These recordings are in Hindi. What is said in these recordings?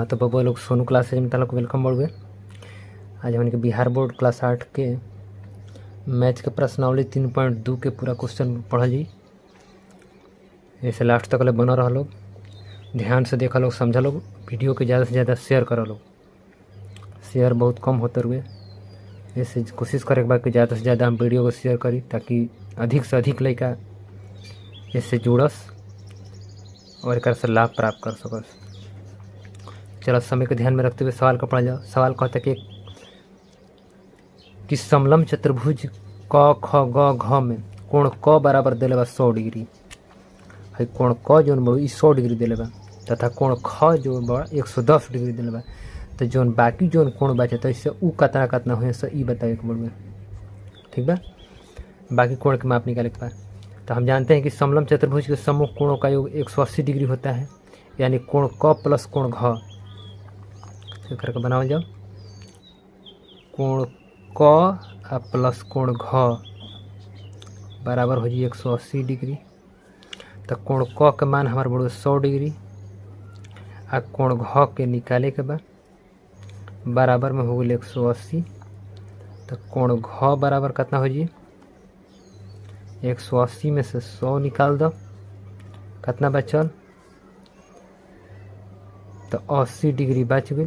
हाँ तो बबुआ लोग सोनू क्लासेज में ताला को वेलकम बढ़ुए। आज हमन के बिहार बोर्ड क्लास 8 के मैथ के प्रश्नावली 3.2 के पूरा क्वेश्चन पढ़ल जी। ऐसे लास्ट तक ले बना रहा लोग, ध्यान से देखा लोग, समझा लोग, वीडियो के ज़्यादा से ज़्यादा शेयर करो लोग। शेयर बहुत कम होते हुए, ऐसे कोशिश करे कि ज़्यादा से ज़्यादा हम वीडियो को शेयर करी ताकि अधिक से अधिक लड़का इससे जुड़स और एक से लाभ प्राप्त कर सकस। चलो समय को ध्यान में रखते हुए सवाल का पढ़ा जाओ। सवाल कहता है कि समलंब चतुर्भुज क ख ग घ में कोण क बराबर देले बा 100 डिग्री। है कोण क जोन बड़ो 100 डिग्री देले बा तथा कोण ख जो बड़ा 110 डिग्री देले बा। तो जोन बाकी जोन कोण बचे तो इससे उ कतना कतना हुए से ई बतावे के बड़ुए। ठीक बा, बाकी कोण के माप निकाले के बाद तो हम जानते हैं कि समलंब चतुर्भुज के समूह कोणों का योग 180 डिग्री होता है, यानी कोण क प्लस कोण घ करके बनाओ जाओ। कोण क प्लस कोण घ बराबर हो जी 180 डिग्री। तो कोण क के मान हमारे बड़ो 100 डिग्री आ कोण घ के निकाले के बाद बराबर में हो गई 180। तो कोण घ बराबर कितना हो जी 180 में से 100 निकाल दो, कितना बचल तो 80 डिग्री बच गई।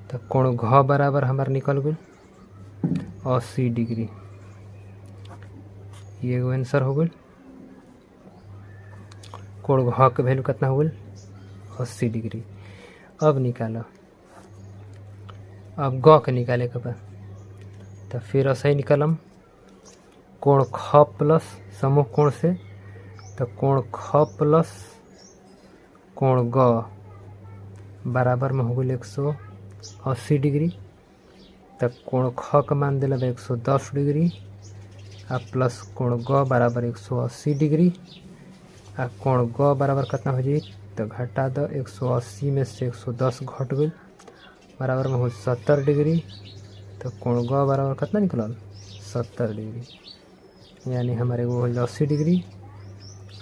तो कोण घ बराबर हमारे निकल गई 80 डिग्री। ये आंसर हो गई। कोण घ के वैल्यू कितना हो गई 80 डिग्री। अब निकालो, अब ग के निकाले के बाद तो फिर ऐसे ही निकलम कोण ख प्लस समूह कोण से, तो कोण ख प्लस कोण ग बराबर में हो गई 180 डिग्री। तब कोण ख का मान दिला 110 डिग्री आ प्लस कोण ग बराबर 180 डिग्री आ कोण ग बराबर कितना हो जाए तो घटा दो 180 में से 110 घट गई बराबर में हो 70 डिग्री। तो कोण ग बराबर कितना निकलल 70 डिग्री, यानी हमारे एगो हो 80 डिग्री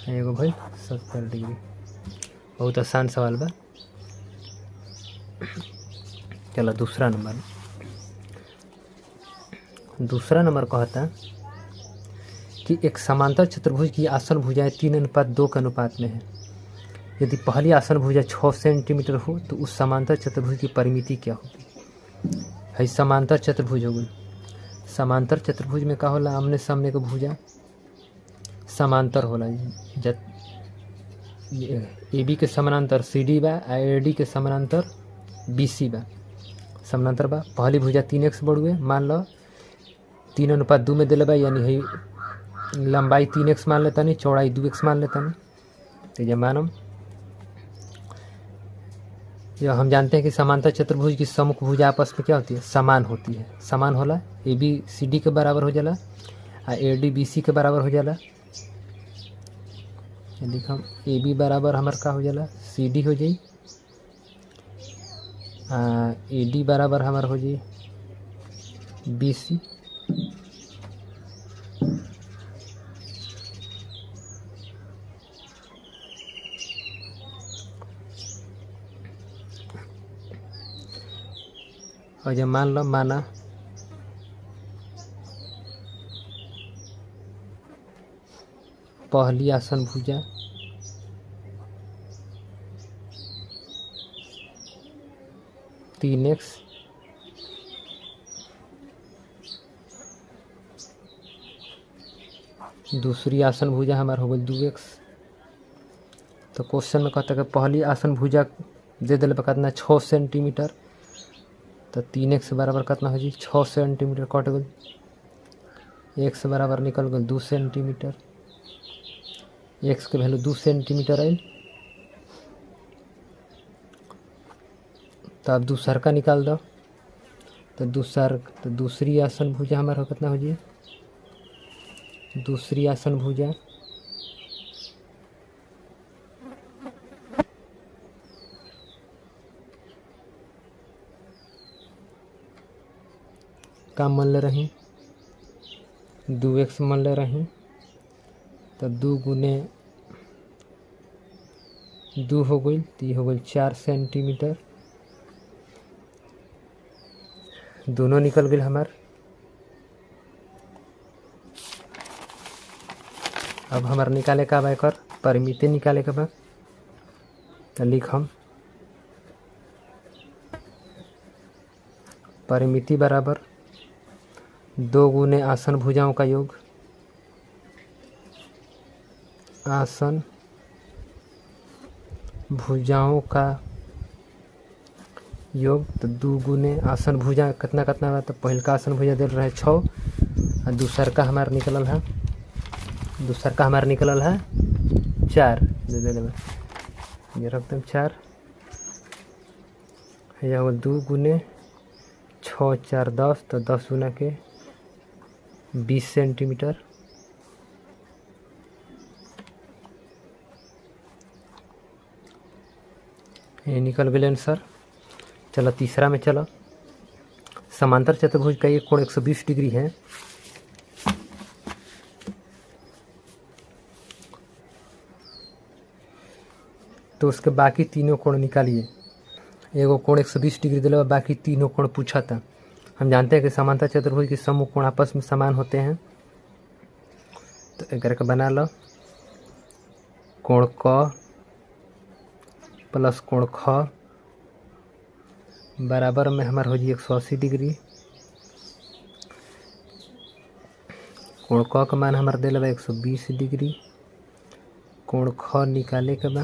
एगो भाई 70 डिग्री। बहुत आसान सवाल बा। चलो दूसरा नंबर कहता कि एक समांतर चतुर्भुज की आसन भुजाएं 3:2 के अनुपात में है। यदि पहली आसन भुजा 6 सेंटीमीटर हो तो उस समांतर चतुर्भुज की परिमिति क्या होगी। है समांतर चतुर्भुज हो गई। समांतर चतुर्भुज में का होला, आमने सामने के भुजा समांतर होला। AB के समानांतर CD बा, AD के समानांतर BC बा, समानांतर बा। पहली भुजा 3x बढ़ुए, मान लो 3:2 में दिले बा, यानी है लंबाई 3x मान लेता नहीं, चौड़ाई 2x मान लेता नहीं। तो ये मानम जो हम जानते हैं कि समांतर चतुर्भुज की सम्मुख भुजा आपस में क्या होती है, समान होती है। समान होला, AB CD के बराबर हो जाला आ AD BC के बराबर हो जाला। देखो AB बराबर हमार का हो जाला CD हो जाई, AD बराबर हमार हो जाई BC। और जब माना पहली आसन भुजा तीन एक्स दूसरी आसन भुजा हमार हो गई 2x। तो क्वेश्चन में कहता है कि पहली आसन भुजा दे दिले कितना 6 सेंटीमीटर। तो 3x बराबर कितना हो जी 6 सेंटीमीटर कट गई, x बराबर निकल गई 2 सेंटीमीटर। x के वैल्यू 2 सेंटीमीटर आई। तो अब दूसर का निकाल दो। तो दूसरी आसन भुजा हमारा कितना हो जी, दूसरी आसन भुजा का मान ले रही 2x मान ले रही। तो 2 गुने 2 हो गई, तो ये हो गई 4 सेंटीमीटर। दोनों निकल गए हमार। अब हमार निकाले का बा एकर परिमिति निकाले का बा, तो लिख हम परिमिति बराबर 2 गुने आसन भुजाओं का योग, आसन भुजाओं का योग। तो 2 गुने आसन भुजा कितना कितना बा, तो पहल का आसन भुजा दिल रहे 6 और दूसर का हमार निकलल है 4 दे देले, ये रख दें 4। यह हो 2 गुने 6 4 10, तो 10 गुना के 20 सेंटीमीटर। ये निकल गए आंसर। चलो तीसरा में चलो। समांतर चतुर्भुज का एक कोण 120 डिग्री है। तो उसके बाकी तीनों कोण निकालिए। एगो कोण 120 डिग्री दिला, बाकी तीनों कोण पूछा था। हम जानते हैं कि समांतर चतुर्भुज के समूह कोण आपस में समान होते हैं। तो एक करके बना लो, कोण क प्लस कोण ख बराबर में हमार हो जी 180 डिग्री। कोण क का मान हमार दिला 120 डिग्री। कोण ख निकाले के बा,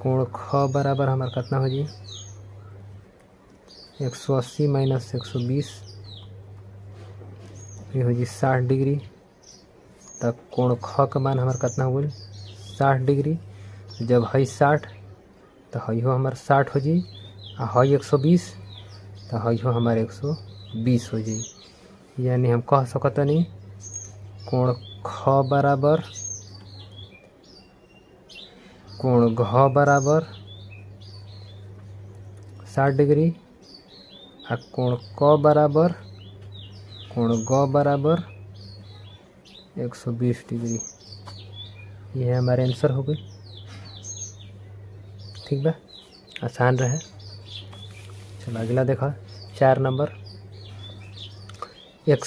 कोण ख बराबर हमार कितना हो जी 180 माइनस 120, ये हो जी 60 डिग्री। तब कोण ख का मान हमार कितना हो गई 60 डिग्री। जब है 60 तो है हो हमार 60 हो जी, आ है 120 तो है हो हमारे 120 हो जी। यानी हम कह सकते नहीं कोण ख बराबर कोण घ बराबर 60 डिग्री, आ कोण क बराबर कोण ग बराबर 120 डिग्री। यह हमारे आंसर हो गई। ठीक बा, आसान रहे। चलो अगला देखा 4 नंबर। एक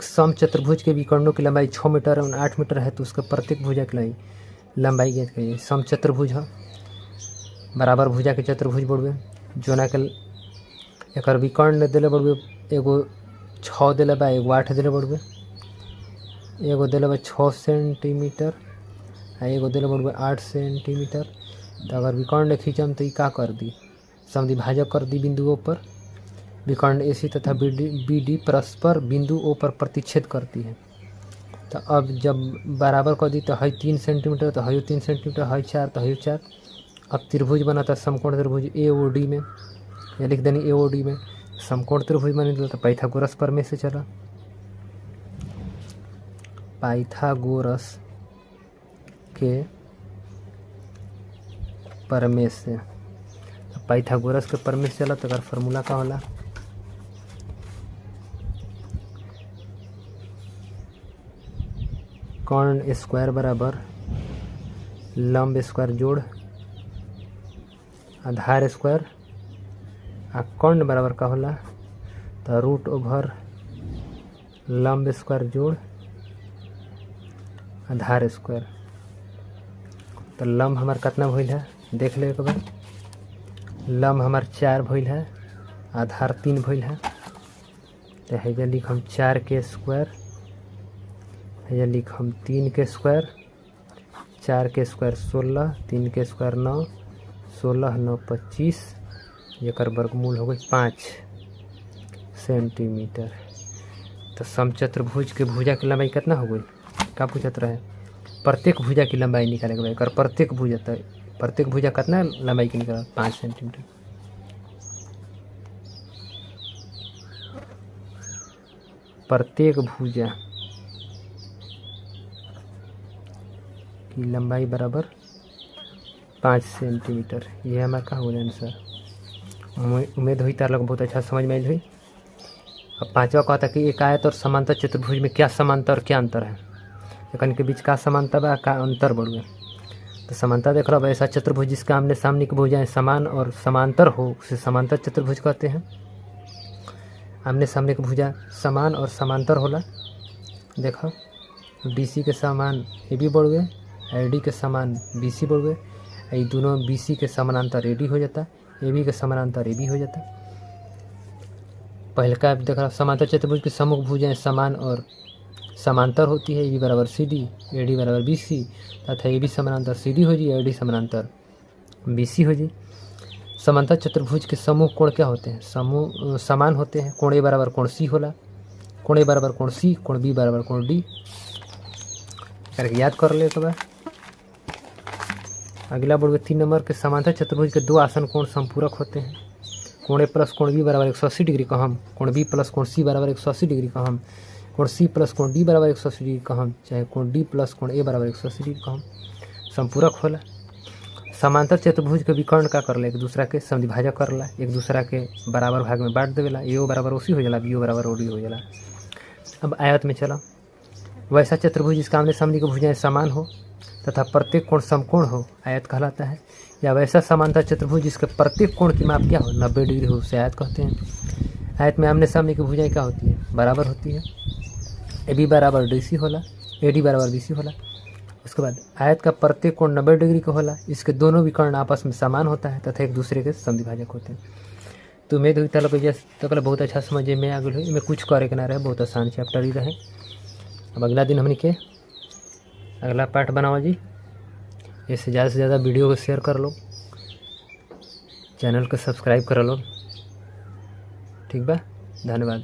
सम चतुर्भुज के विकर्णों की लंबाई 6 मीटर और 8 मीटर है, तो उसके प्रत्येक भुजा की लंबाई ज्ञात करिए। सम चतुर्भुज है, बराबर भुजा के चतुर्भुज बोलबे, जोना के एकर विकर्ण दिले बोलबे, एगो 6 दिले बा, एगो 8 दिले बोलबे, एगो दिले बा 6 सेंटीमीटर आ एगो दिले बोलबे 8 सेंटीमीटर। तो अगर विकर्ण खींचम तो ये का कर दी, समद्विभाजक कर दी बिंदुओं पर। विकर्ण AC तथा BD परस्पर बिंदु O पर प्रतिच्छेद करती है। तो अब जब बराबर कर दी तो है 3 सेंटीमीटर, तो है 3 सेंटीमीटर, है 4 तो है 4। अब त्रिभुज बनाता समकोण त्रिभुज AOD में, ये लिख देनी AOD में। समकोण त्रिभुज बने तो पाइथागोरस प्रमेय से चला, पाइथागोरस के प्रमेय से। पाइथागोरस के प्रमेय से चला तो अगर फार्मूला का होला कर्ण स्क्वायर बराबर लंब स्क्वायर जोड़ आधार स्क्वायर, आ कर्ण बराबर का होला तो रूट ओवर लंब स्क्वायर जोड़ आधार स्क्वायर। तो लंब हमार कितना भइल है देख ले एक बार। लंब हमार 4 भइल है, आधार 3 भइल है। तो है लिख हम 4 के स्क्वायर, है लिख हम 3 के स्क्वायर। 4 के स्क्वायर 16, 3 के स्क्वायर 9, 16 9 25, एकर वर्गमूल हो गई 5 सेंटीमीटर। तो समचतुर्भुज के भुजा की लंबाई कितना हो गई, का पूछत रहे प्रत्येक भुजा की लंबाई निकाले के बाद। प्रत्येक भुजा तो प्रत्येक भुजा कितना लंबाई की निकाला 5 सेंटीमीटर। प्रत्येक भुजा की लंबाई बराबर 5 सेंटीमीटर। यह हमारा का हो आंसर। उम्मीद हुई तार लोग बहुत अच्छा समझ में आई हुई। अब 5वां कहता कि एक आयत और समांतर चतुर्भुज में क्या समांतर और क्या अंतर है। एकन के बीच का समानता बा का अंतर बढ़ुए। तो समानता देख लो, ऐसा चतुर्भुज जिसका आमने सामने की भुजाएं समान और समांतर हो उसे समांतर चतुर्भुज कहते हैं। आमने सामने की भुजा समान और समांतर होला। देखो BC के समान AB बढ़ुए, AD के समान BC बढ़ुए, ये दोनों BC के समानांतर AD हो जाता, AB के समानांतर AB हो जाता। पहले का देख रहा समांतर चतुर्भुज की सम्मुख भुजाएं समान और समांतर होती है। AB बराबर CD, AD बराबर BC तथा AB समानांतर CD हो जी, AD समानांतर BC हो जी। समांतर चतुर्भुज के समूह कोण क्या होते हैं? समूह समान होते हैं। कोण A बराबर कोण C होला, कोण A बराबर कोण C, कोण B बराबर कोण D करके याद कर ले। तो अगला बढ़ 3 नंबर के समांतर चतुर्भुज के दो आसन कोण संपूरक होते हैं। कोण A प्लस कोण B बराबर 180 डिग्री का हम, कोण B प्लस कोण C बराबर 180 डिग्री का हम, कोण C प्लस कोण D बराबर 180 डिग्री का हम, चाहे कोण D प्लस कोण A बराबर 180 डिग्री का हम संपूरक होला। समांतर चतुर्भुज के विकर्ण का करला, एक दूसरा के समद्विभाजक करला, एक दूसरा के बराबर भाग में बांट देवेला। AO बराबर OC हो जाला, BO बराबर OD हो जाला। अब आयत में चला, वैसा चतुर्भुज जिसका आमने सामने की भुजाएं समान हो तथा प्रत्येक कोण समकोण हो आयत कहलाता है। या वैसा समांतर चतुर्भुज जिसके प्रत्येक कोण की माप क्या हो 90 डिग्री हो उसे आयत कहते हैं। आयत में आमने सामने की भुजाएं क्या होती है? बराबर होती है। AB बराबर DC होला, AD बराबर BC होला। उसके बाद आयत का प्रत्येक कोण 90 डिग्री का होला। इसके दोनों विकर्ण आपस में समान होता है तथा एक दूसरे के समद्विभाजक होते हैं। तो उम्मीद हुई तक बहुत अच्छा समझे में आगे हुई। इनमें कुछ करे के ना रहे, बहुत आसान चैप्टर ही रहे। अब अगला दिन हमने के अगला पाठ बनाओ जी। इससे ज़्यादा से ज़्यादा वीडियो को शेयर कर लो, चैनल को सब्सक्राइब कर लो। ठीक बा, धन्यवाद।